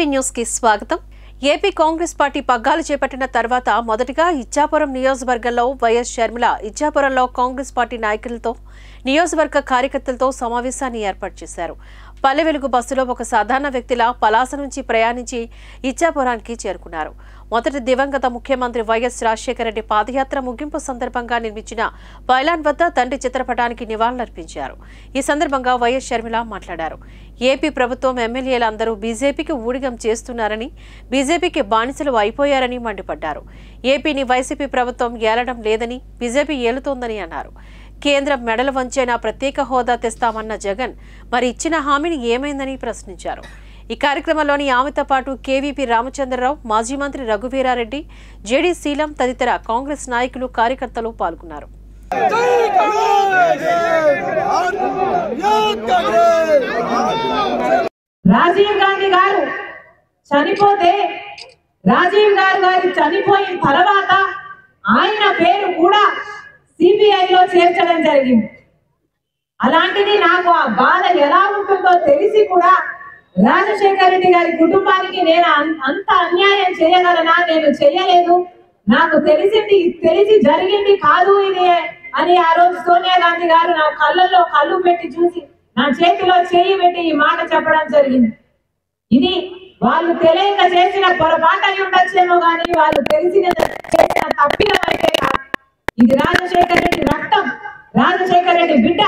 TV news కి స్వాగతం। AP Congress party పగ్గాలు చేపట్టిన తర్వాత మొదటిగా ఇచ్చాపురం నియోజకవర్గంలో వైఎస్ షర్మిల ఇచ్చాపురంలో కాంగ్రెస్ పార్టీ నాయకులతో నియోజకవర్గ కార్యకర్తలతో సమావేశాన్ని ఏర్పాటు చేశారు। పల్లె వెలుగు బస్సులో ఒక సాధారణ వ్యక్తిలా పలాస నుంచి ప్రయాణించి ఇచ్చాపురానికి చేరుకున్నారు। మొదటి దివంగత ముఖ్యమంత్రి వైఎస్ రాజశేఖర రెడ్డి పాదయాత్ర ముగింపు సందర్భంగా నిర్మించిన పైలాన్ వద్ద తండ్రి చిత్రపటానికి నివాళులర్పించారు। ఈ సందర్భంగా వైఎస్ షర్మిల మాట్లాడారు। ఏపీ ప్రభుత్వం ఎమ్మెల్యేలందరూ బీజేపీకి ఊడిగం చేస్తున్నారని, బీజేపీకి బానిసలు అయిపోయారని మండిపడ్డారు। ఏపీని వైసీపీ ప్రభుత్వం ఏలడం లేదని, బీజేపీ ఏలుతోందని అన్నారు। కేంద్రం మెడలు వంచైనా ప్రత్యేక హోదా తెస్తామన్న జగన్ మరి ఇచ్చిన హామీని ఏమైందని ప్రశ్నించారు। ఈ కార్యక్రమంలోని ఆమెతో పాటు కేవీపీ రామచంద్రరావు, మాజీ మంత్రి రఘువీరారెడ్డి, జేడీ శీలం తదితర కాంగ్రెస్ నాయకులు కార్యకర్తలు పాల్గొన్నారు। రాజీవ్ గాంధీ గారు చనిపోతే రాజీవ్ గారు చనిపోయిన తర్వాత ఆయన పేరు కూడా సిబిఐలో చేర్చడం జరిగింది। అలాంటిది నాకు ఆ బాధ ఎలా ఉంటుందో తెలిసి కూడా రాజశేఖర రెడ్డి గారి కుటుంబానికి నేను అంత అన్యాయం చేయగలనా? నేను చేయలేదు, నాకు తెలిసి జరిగింది కాదు ఇది అని ఆ రోజు సోనియా గాంధీ గారు నా కళ్ళల్లో కళ్ళు పెట్టి చూసి నా చేతిలో చేయి పెట్టి ఈ మాట చెప్పడం జరిగింది। ఇది వాళ్ళు తెలియక చేసిన పొరపాటు అయి ఉండొచ్చేమో కానీ వాళ్ళు చేసిన తప్పిదం అయితే కాదు। ఇది రాజశేఖర రెడ్డి రక్తం, రాజశేఖర రెడ్డి బిడ్డ।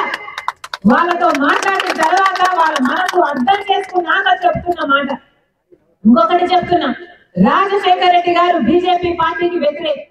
వాళ్ళతో మాట్లాడిన తర్వాత వాళ్ళ మనసు అర్థం చేసుకున్నాక చెప్తున్న మాట। ఇంకొకటి చెప్తున్నా, రాజశేఖర రెడ్డి గారు బీజేపీ పార్టీకి వ్యతిరేకం।